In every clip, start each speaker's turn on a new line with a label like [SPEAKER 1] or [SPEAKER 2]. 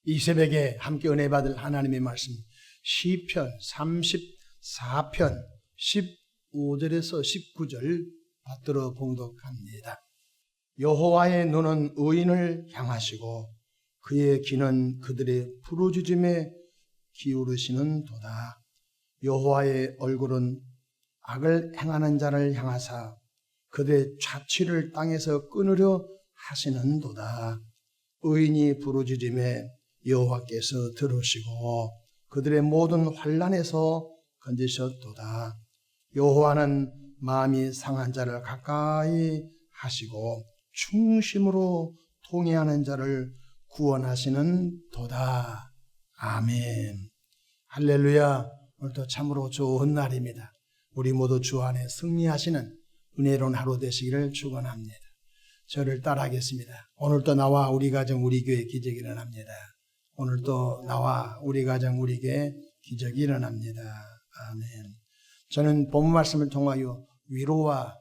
[SPEAKER 1] 이 새벽에 함께 은혜 받을 하나님의 말씀 시편 34편 15절에서 19절 받들어 봉독합니다. 여호와의 눈은 의인을 향하시고 그의 귀는 그들의 부르짖음에 기울이시는도다. 여호와의 얼굴은 악을 행하는 자를 향하사 그들의 자취를 땅에서 끊으려 하시는도다. 의인이 부르짖음에 여호와께서 들으시고 그들의 모든 환난에서 건지셨도다. 여호와는 마음이 상한 자를 가까이 하시고 충심으로 통회하는 자를 구원하시는 도다. 아멘. 할렐루야. 오늘도 참으로 좋은 날입니다. 우리 모두 주 안에 승리하시는 은혜로운 하루 되시기를 축원합니다. 저를 따라하겠습니다. 오늘도 나와 우리 가정 우리 교회 기적이 일어납니다. 오늘도 나와 우리 가정 우리 교회 기적이 일어납니다. 아멘. 저는 본문 말씀을 통하여 위로와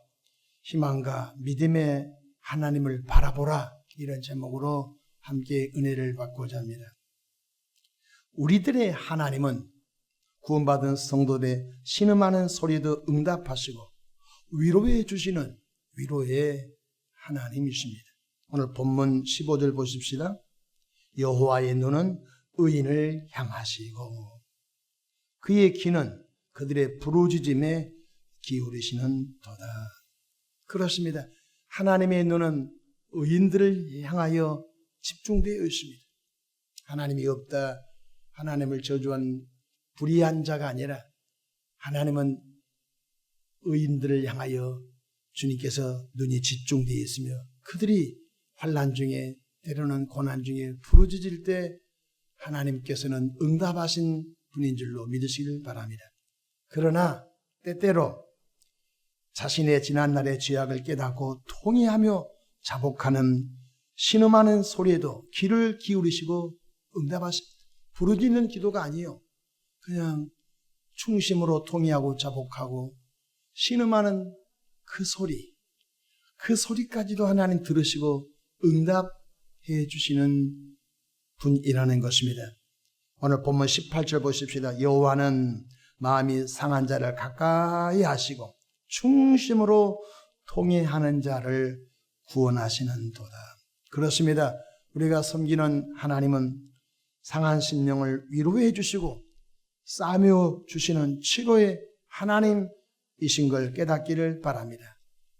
[SPEAKER 1] 희망과 믿음의 하나님을 바라보라 이런 제목으로 함께 은혜를 받고자 합니다. 우리들의 하나님은 구원받은 성도들의 신음하는 소리도 응답하시고 위로해 주시는 위로의 하나님이십니다. 오늘 본문 15절 보십시다. 여호와의 눈은 의인을 향하시고 그의 귀는 그들의 부르짖음에 기울이시는 도다. 그렇습니다. 하나님의 눈은 의인들을 향하여 집중되어 있습니다. 하나님이 없다, 하나님을 저주한 불의한 자가 아니라 하나님은 의인들을 향하여 주님께서 눈이 집중되어 있으며 그들이 환난 중에 때로는 고난 중에 부르짖을 때 하나님께서는 응답하신 분인 줄로 믿으시길 바랍니다. 그러나 때때로 자신의 지난날의 죄악을 깨닫고 통회하며 자복하는 신음하는 소리에도 귀를 기울이시고 응답하십니다. 부르짖는 기도가 아니에요. 그냥 충심으로 통회하고 자복하고 신음하는 그 소리까지도 하나님 들으시고 응답해 주시는 분이라는 것입니다. 오늘 본문 18절 보십시다. 여호와는 마음이 상한 자를 가까이 하시고 충심으로 통회하는 자를 구원하시는 도다. 그렇습니다. 우리가 섬기는 하나님은 상한 심령을 위로해 주시고 싸매어 주시는 치료의 하나님이신 걸 깨닫기를 바랍니다.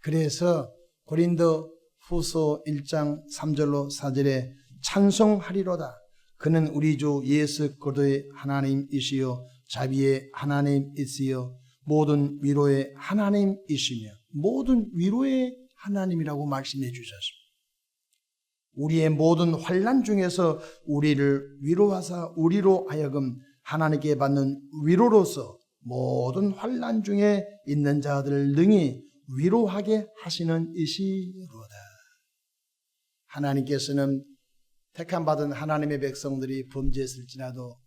[SPEAKER 1] 그래서 고린도 후서 1장 3절로 4절에 찬송하리로다. 그는 우리 주 예수 그리스도의 하나님이시요 자비의 하나님이시요 모든 위로의 하나님이시며 모든 위로의 하나님이라고 말씀해 주셨습니다. 우리의 모든 환난 중에서 우리를 위로하사 우리로 하여금 하나님께 받는 위로로서 모든 환난 중에 있는 자들을 능히 위로하게 하시는 이시로다. 하나님께서는 택함받은 하나님의 백성들이 범죄했을지라도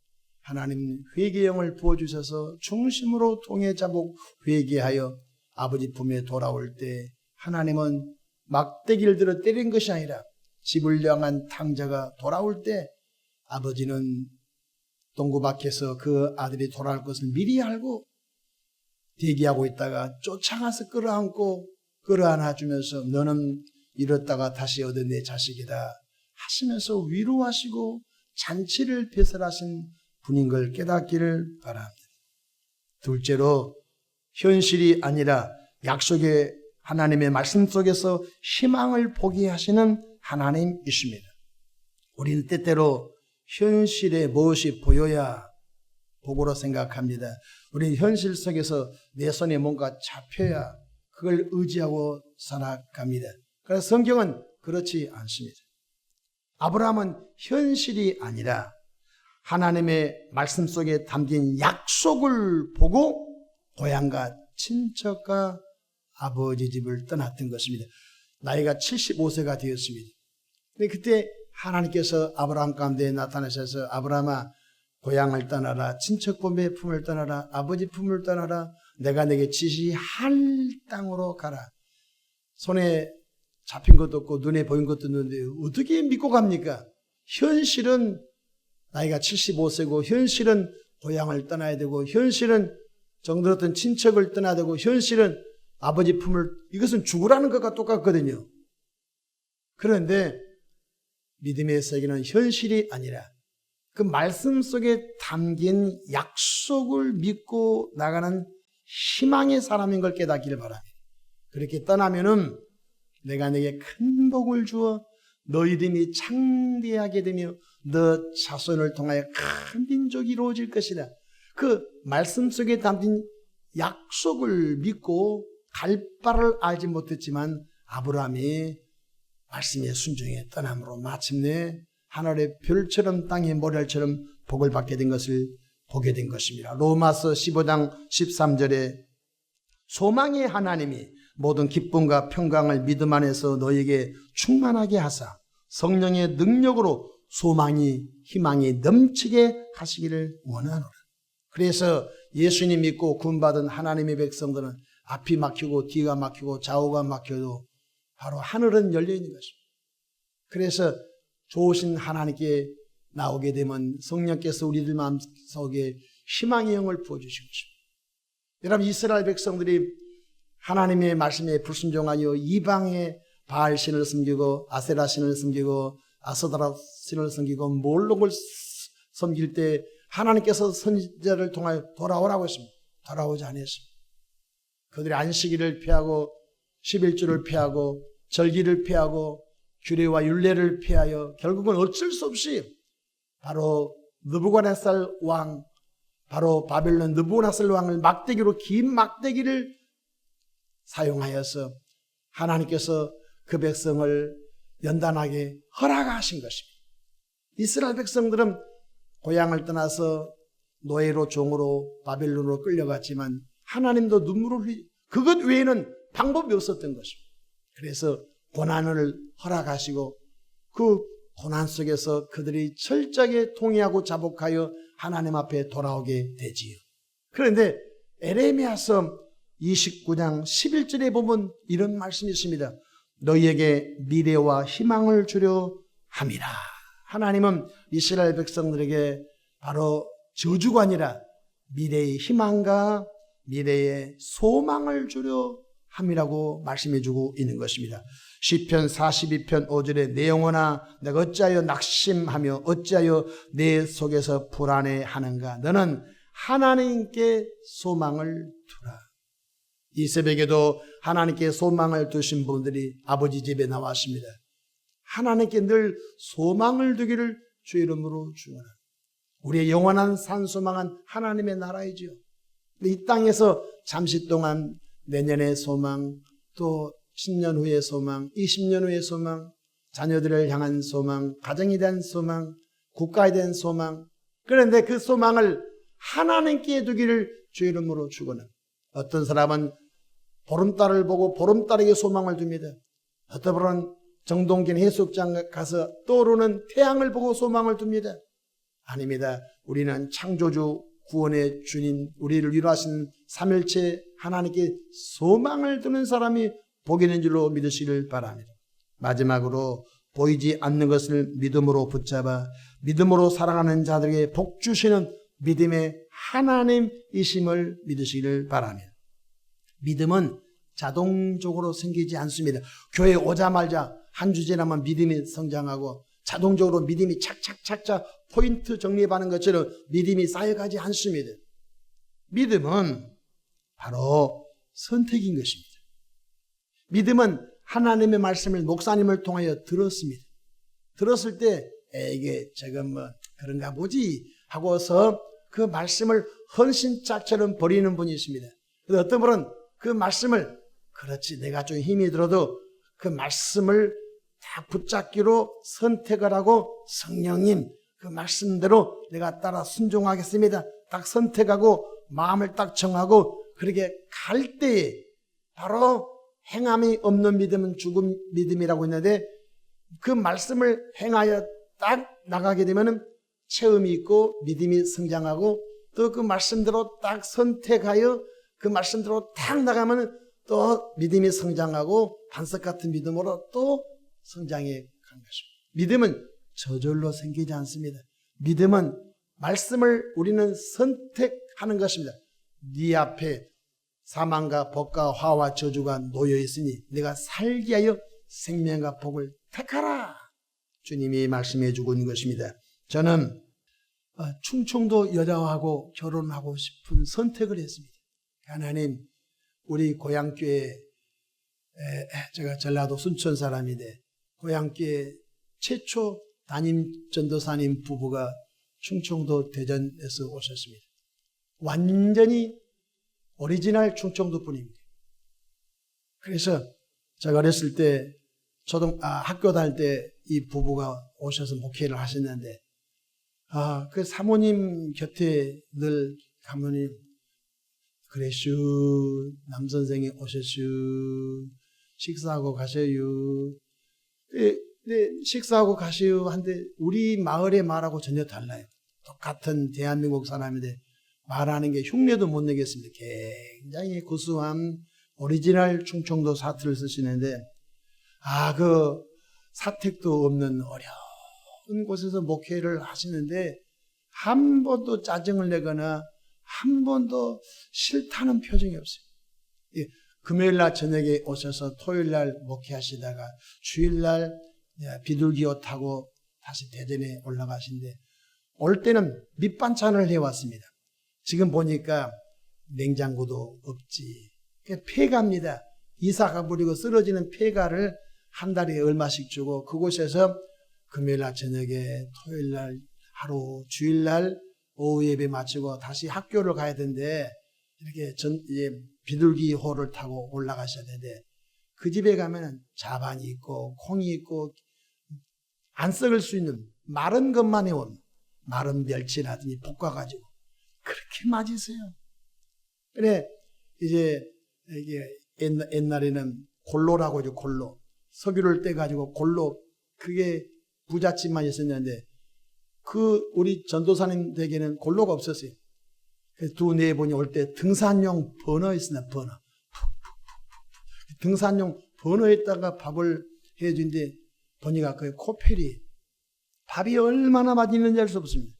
[SPEAKER 1] 하나님 회개형을 부어주셔서 중심으로 통회자복 회개하여 아버지 품에 돌아올 때 하나님은 막대기를 들어 때린 것이 아니라 집을 향한 탕자가 돌아올 때 아버지는 동구 밖에서 그 아들이 돌아올 것을 미리 알고 대기하고 있다가 쫓아가서 끌어안고 끌어안아주면서 너는 잃었다가 다시 얻은 내 자식이다 하시면서 위로하시고 잔치를 배설하신 분인 걸 깨닫기를 바랍니다. 둘째로 현실이 아니라 약속의 하나님의 말씀 속에서 희망을 보게 하시는 하나님이십니다. 우리는 때때로 현실에 무엇이 보여야 복으로 생각합니다. 우리는 현실 속에서 내 손에 뭔가 잡혀야 그걸 의지하고 살아갑니다. 그래서 성경은 그렇지 않습니다. 아브라함은 현실이 아니라 하나님의 말씀 속에 담긴 약속을 보고 고향과 친척과 아버지 집을 떠났던 것입니다. 나이가 75세가 되었습니다. 근데 그때 하나님께서 아브라함 가운데 나타나셔서 아브라함아 고향을 떠나라, 친척 본의 품을 떠나라, 아버지 품을 떠나라, 내가 내게 지시할 땅으로 가라. 손에 잡힌 것도 없고 눈에 보인 것도 없는데 어떻게 믿고 갑니까? 현실은 나이가 75세고 현실은 고향을 떠나야 되고 현실은 정들었던 친척을 떠나야 되고 현실은 아버지 품을 이것은 죽으라는 것과 똑같거든요. 그런데 믿음의 세계는 현실이 아니라 그 말씀 속에 담긴 약속을 믿고 나가는 희망의 사람인 걸 깨닫기를 바랍니다. 그렇게 떠나면은 내가 내게 큰 복을 주어 너 이름이 창대하게 되며 너 자손을 통하여 큰 민족이 이루어질 것이다. 그 말씀 속에 담긴 약속을 믿고 갈 바를 알지 못했지만 아브라함이 말씀에 순종해 떠남으로 마침내 하늘의 별처럼 땅의 모래알처럼 복을 받게 된 것을 보게 된 것입니다. 로마서 15장 13절에 소망의 하나님이 모든 기쁨과 평강을 믿음 안에서 너에게 충만하게 하사 성령의 능력으로 소망이 희망이 넘치게 하시기를 원하노라. 그래서 예수님 믿고 구원받은 하나님의 백성들은 앞이 막히고 뒤가 막히고 좌우가 막혀도 바로 하늘은 열려있는 것입니다. 그래서 좋으신 하나님께 나오게 되면 성령께서 우리들 마음속에 희망의 영을 부어주신 것입니다. 여러분, 이스라엘 백성들이 하나님의 말씀에 불순종하여 이방의 바알 신을 섬기고 아세라 신을 섬기고 아스다라 신을 섬기고 몰록을 섬길 때 하나님께서 선지자를 통하여 돌아오라고 했습니다. 돌아오지 않았습니다. 그들이 안식일을 피하고 11주를 피하고 절기를 피하고 규례와 율례를 피하여 결국은 어쩔 수 없이 바로 느부갓네살 왕, 바로 바벨론 느부갓네살 왕을 막대기로 긴 막대기를 사용하여서 하나님께서 그 백성을 연단하게 허락하신 것입니다. 이스라엘 백성들은 고향을 떠나서 노예로 종으로 바벨론으로 끌려갔지만 하나님도 눈물을 흘리 그것 외에는 방법이 없었던 것입니다. 그래서 고난을 허락하시고 그 고난 속에서 그들이 철저하게 통회하고 자복하여 하나님 앞에 돌아오게 되지요. 그런데 에레미야서 29장 11절에 보면 이런 말씀이 있습니다. 너희에게 미래와 희망을 주려 함이라. 하나님은 이스라엘 백성들에게 바로 저주가 아니라 미래의 희망과 미래의 소망을 주려 함이라고 말씀해 주고 있는 것입니다. 시편 42편 5절에 내 영혼아 내가 어찌하여 낙심하며 어찌하여 내 속에서 불안해하는가. 너는 하나님께 소망을 두라. 이 새벽에도 하나님께 소망을 두신 분들이 아버지 집에 나왔습니다. 하나님께 늘 소망을 두기를 주의 이름으로 축원합니다. 우리의 영원한 산소망은 하나님의 나라이지요. 이 땅에서 잠시 동안 내년의 소망, 또 10년 후의 소망, 20년 후의 소망, 자녀들을 향한 소망, 가정에 대한 소망, 국가에 대한 소망. 그런데 그 소망을 하나님께 두기를 주의 이름으로 축원합니다. 어떤 사람은 보름달을 보고 보름달에게 소망을 둡니다. 어떤 분은 정동진 해수욕장 가서 떠오르는 태양을 보고 소망을 둡니다. 아닙니다. 우리는 창조주 구원의 주님, 우리를 위로하신 삼일체 하나님께 소망을 두는 사람이 복이 있는 줄로 믿으시길 바랍니다. 마지막으로 보이지 않는 것을 믿음으로 붙잡아 믿음으로 살아가는 자들에게 복 주시는 믿음의 하나님이심을 믿으시기를 바랍니다. 믿음은 자동적으로 생기지 않습니다. 교회 오자마자 한 주 지나면 믿음이 성장하고 자동적으로 믿음이 착착착착 포인트 정립하는 것처럼 믿음이 쌓여가지 않습니다. 믿음은 바로 선택인 것입니다. 믿음은 하나님의 말씀을 목사님을 통하여 들었습니다. 들었을 때 이게 저건 뭐 그런가 보지 하고서 그 말씀을 헌신짝처럼 버리는 분이 있습니다. 그래서 어떤 분은 그 말씀을 그렇지 내가 좀 힘이 들어도 그 말씀을 딱 붙잡기로 선택을 하고 성령님 그 말씀대로 내가 따라 순종하겠습니다. 딱 선택하고 마음을 딱 정하고 그렇게 갈 때에 바로 행함이 없는 믿음은 죽은 믿음이라고 했는데 그 말씀을 행하여 딱 나가게 되면 체험이 있고 믿음이 성장하고 또 그 말씀대로 딱 선택하여 그 말씀대로 딱 나가면 또 믿음이 성장하고 반석 같은 믿음으로 또 성장해 간 것입니다. 믿음은 저절로 생기지 않습니다. 믿음은 말씀을 우리는 선택하는 것입니다. 네 앞에 사망과 법과 화와 저주가 놓여 있으니 내가 살게 하여 생명과 복을 택하라. 주님이 말씀해 주고 있는 것입니다. 저는 충청도 여자하고 결혼하고 싶은 선택을 했습니다. 하나님, 우리 고향교회, 제가 전라도 순천 사람인데 고향교회 최초 담임 전도사님 부부가 충청도 대전에서 오셨습니다. 완전히 오리지널 충청도 분입니다. 그래서 제가 어렸을 때 학교 다닐 때 이 부부가 오셔서 목회를 하셨는데 그 사모님 곁에 늘 가면이 그래슈 남선생이 오셨슈 식사하고 가셔요. 네, 식사하고 가시오 한데 우리 마을의 말하고 전혀 달라요. 똑같은 대한민국 사람인데 말하는 게 흉내도 못 내겠습니다. 굉장히 구수한 오리지널 충청도 사투를 쓰시는데 그 사택도 없는 어려운 곳에서 목회를 하시는데 한 번도 짜증을 내거나 한 번도 싫다는 표정이 없어요. 금요일날 저녁에 오셔서 토요일날 목회하시다가 주일날 비둘기호 타고 다시 대전에 올라가신데 올 때는 밑반찬을 해왔습니다. 지금 보니까 냉장고도 없지. 폐가입니다. 이사 가버리고 쓰러지는 폐가를 한 달에 얼마씩 주고 그곳에서 금요일날 저녁에 토요일날 하루 주일날 오후 예배 마치고 다시 학교를 가야 되는데 이렇게 비둘기호를 타고 올라가셔야 되는데 그 집에 가면은 자반이 있고 콩이 있고 안 썩을 수 있는 마른 것만 해온 마른 멸치라든지 볶아가지고 그렇게 맛있어요. 그래 이제 이게 옛날에는 골로라고 하죠. 골로 석유를 떼가지고 골로 그게 부잣집만 있었는데 우리 전도사님 댁에는 골로가 없었어요. 그래서 두 네 분이 올 때 등산용 버너 있었나 버너 등산용 버너에다가 밥을 해주는데 보니까 그 코펠이 밥이 얼마나 맛있는지 알 수 없습니다.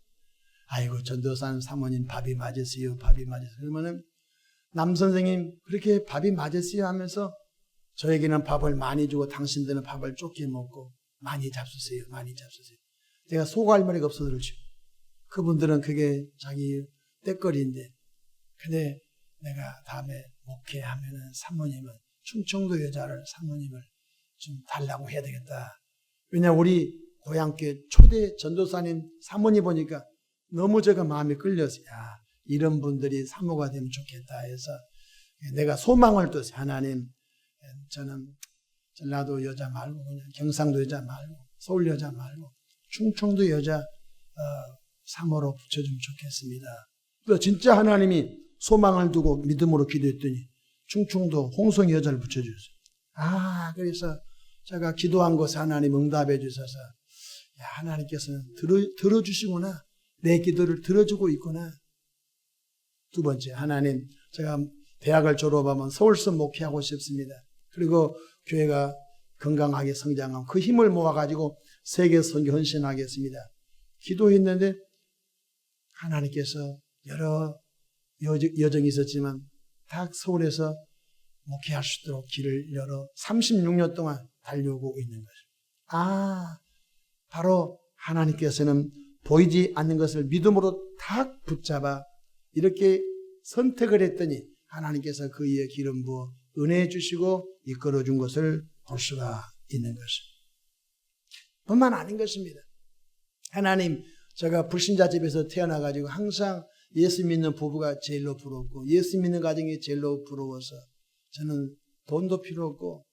[SPEAKER 1] 아이고 전도사님 사모님 밥이 맞으세요. 밥이 맞으세요. 그러면은 남선생님 그렇게 밥이 맞으세요 하면서 저에게는 밥을 많이 주고 당신들은 밥을 좁게 먹고 많이 잡수세요. 많이 잡수세요. 제가 소갈머리가 없어서 그렇죠. 그분들은 그게 자기 때거리인데 근데 내가 다음에 목회하면은 사모님은 충청도 여자를 사모님을 좀 달라고 해야 되겠다. 왜냐 우리 고향교회 초대 전도사님 사모님 보니까 너무 제가 마음에 끌려서 이런 분들이 사모가 되면 좋겠다 해서 내가 소망을 뒀어요. 하나님 저는 전라도 여자 말고 그냥 경상도 여자 말고 서울 여자 말고 충청도 여자 사모로 붙여주면 좋겠습니다. 또 진짜 하나님이 소망을 두고 믿음으로 기도했더니 충청도 홍성 여자를 붙여주셨어요. 그래서 제가 기도한 것에 하나님 응답해 주셔서 하나님께서는 들어주시구나. 내 기도를 들어주고 있구나. 두 번째, 하나님 제가 대학을 졸업하면 서울서 목회하고 싶습니다. 그리고 교회가 건강하게 성장하고 그 힘을 모아가지고 세계 선교 헌신하겠습니다. 기도했는데 하나님께서 여러 여정이 있었지만 다 서울에서 목회할 수 있도록 길을 열어 36년 동안 달려오고 있는 것입니다. 바로 하나님께서는 보이지 않는 것을 믿음으로 탁 붙잡아 이렇게 선택을 했더니 하나님께서 그의 기름 부어 은혜 주시고 이끌어 준 것을 볼 수가 있는 것입니다. 뿐만 아닌 것입니다. 하나님, 제가 불신자 집에서 태어나가지고 항상 예수 믿는 부부가 제일로 부러웠고 예수 믿는 가정이 제일로 부러워서 저는 돈도 필요 없고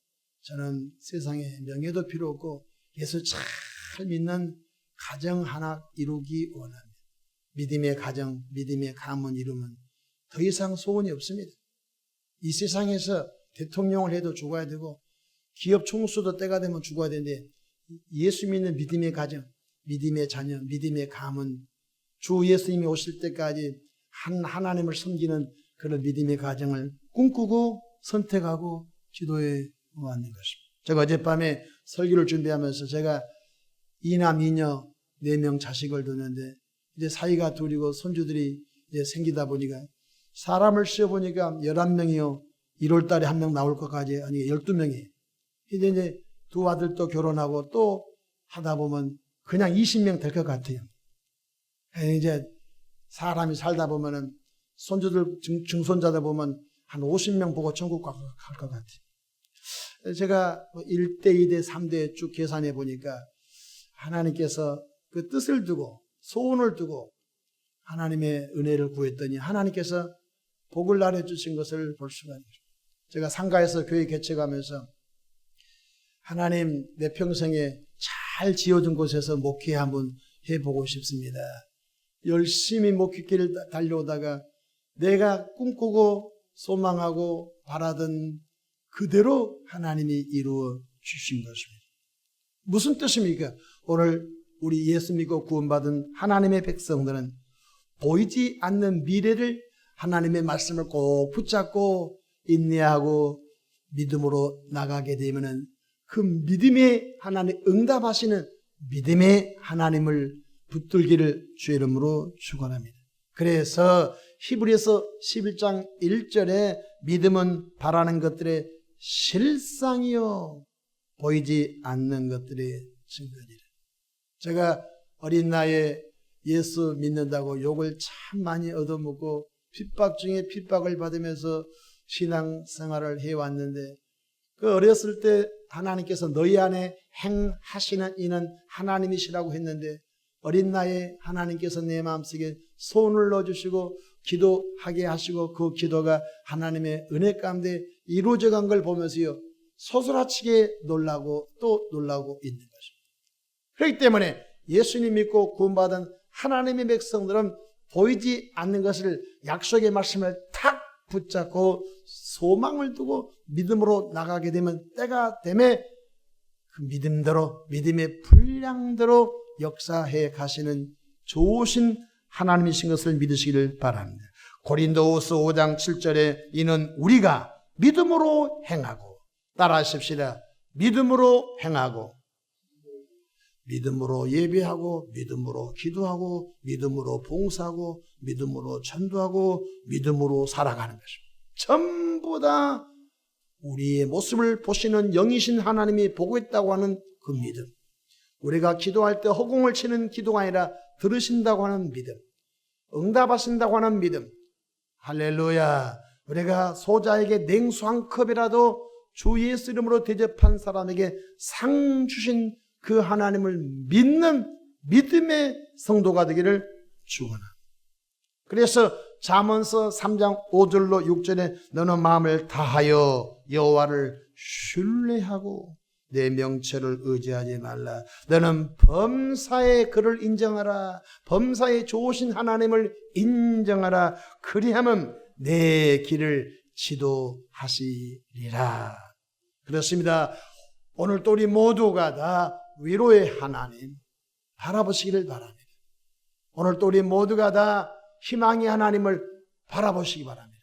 [SPEAKER 1] 저는 세상에 명예도 필요 없고 예수 잘 믿는 가정 하나 이루기 원합니다. 믿음의 가정, 믿음의 가문 이루면 더 이상 소원이 없습니다. 이 세상에서 대통령을 해도 죽어야 되고 기업 총수도 때가 되면 죽어야 되는데 예수 믿는 믿음의 가정, 믿음의 자녀, 믿음의 가문, 주 예수님이 오실 때까지 하나님을 섬기는 그런 믿음의 가정을 꿈꾸고 선택하고 기도해 왔는 것입니다. 제가 어젯밤에 설교를 준비하면서 제가 이남 이녀 4명 자식을 두는데 이제 사이가 둘이고 손주들이 이제 생기다 보니까 사람을 씌워보니까 11명이요. 1월 달에 1명 나올 것까지 아니 12명이. 이제 두 아들도 결혼하고 또 하다 보면 그냥 20명 될 것 같아요. 이제 사람이 살다 보면은 손주들 증손자들 보면 한 50명 보고 천국 갈 것 같아요. 제가 1대, 2대, 3대 쭉 계산해 보니까 하나님께서 그 뜻을 두고 소원을 두고 하나님의 은혜를 구했더니 하나님께서 복을 나눠주신 것을 볼 수가 있어요. 제가 상가에서 교회 개척하면서 하나님 내 평생에 잘 지어준 곳에서 목회 한번 해보고 싶습니다. 열심히 목회길을 달려오다가 내가 꿈꾸고 소망하고 바라던 그대로 하나님이 이루어 주신 것입니다. 무슨 뜻입니까? 오늘 우리 예수 믿고 구원받은 하나님의 백성들은 보이지 않는 미래를 하나님의 말씀을 꼭 붙잡고 인내하고 믿음으로 나가게 되면은 그 믿음의 하나님 응답하시는 믿음의 하나님을 붙들기를 주의 이름으로 축원합니다. 그래서 히브리서 11장 1절에 믿음은 바라는 것들의 실상이요 보이지 않는 것들의 증거니라. 제가 어린 나이에 예수 믿는다고 욕을 참 많이 얻어먹고 핍박 중에 핍박을 받으면서 신앙생활을 해왔는데 그 어렸을 때 하나님께서 너희 안에 행하시는 이는 하나님이시라고 했는데 어린 나이에 하나님께서 내 마음속에 소원을 넣어주시고 기도하게 하시고 그 기도가 하나님의 은혜 가운데 이루어져 간 걸 보면서요 소스라치게 놀라고 또 놀라고 있는 것입니다. 그렇기 때문에 예수님 믿고 구원받은 하나님의 백성들은 보이지 않는 것을 약속의 말씀을 탁 붙잡고 소망을 두고 믿음으로 나가게 되면 때가 되면 그 믿음대로 믿음의 분량대로 역사해 가시는 좋으신 하나님이신 것을 믿으시기를 바랍니다. 고린도후서 5장 7절에 이는 우리가 믿음으로 행하고 따라하십시다. 믿음으로 행하고 믿음으로 예배하고 믿음으로 기도하고 믿음으로 봉사하고 믿음으로 전도하고 믿음으로 살아가는 것입니다. 전부 다 우리의 모습을 보시는 영이신 하나님이 보고 있다고 하는 그 믿음. 우리가 기도할 때 허공을 치는 기도가 아니라 들으신다고 하는 믿음. 응답하신다고 하는 믿음. 할렐루야. 우리가 소자에게 냉수 한 컵이라도 주 예수 이름으로 대접한 사람에게 상 주신 그 하나님을 믿는 믿음의 성도가 되기를 축원합니다. 그래서 잠언서 3장 5절로 6절에 너는 마음을 다하여 여호와를 신뢰하고 내 명철을 의지하지 말라. 너는 범사의 그를 인정하라. 범사의 좋으신 하나님을 인정하라. 그리하면 내 길을 지도하시리라. 그렇습니다. 오늘 또 우리 모두가 다 위로의 하나님 바라보시기를 바랍니다. 오늘 또 우리 모두가 다 희망의 하나님을 바라보시기 바랍니다.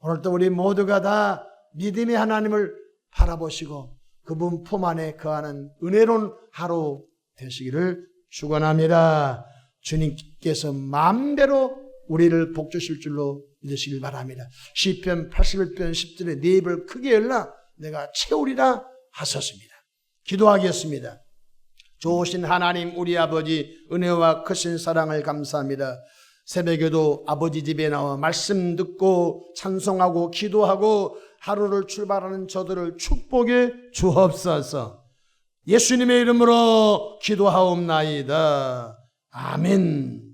[SPEAKER 1] 오늘 또 우리 모두가 다 믿음의 하나님을 바라보시고 그분 품 안에 거하는 은혜로운 하루 되시기를 축원합니다. 주님께서 마음대로 우리를 복 주실 줄로 믿으시길 바랍니다. 시편 81편 10절에 네 입을 크게 열라 내가 채우리라 하셨습니다. 기도하겠습니다. 좋으신 하나님 우리 아버지 은혜와 크신 사랑을 감사합니다. 새벽에도 아버지 집에 나와 말씀 듣고 찬송하고 기도하고 하루를 출발하는 저들을 축복해 주옵소서. 예수님의 이름으로 기도하옵나이다. 아멘.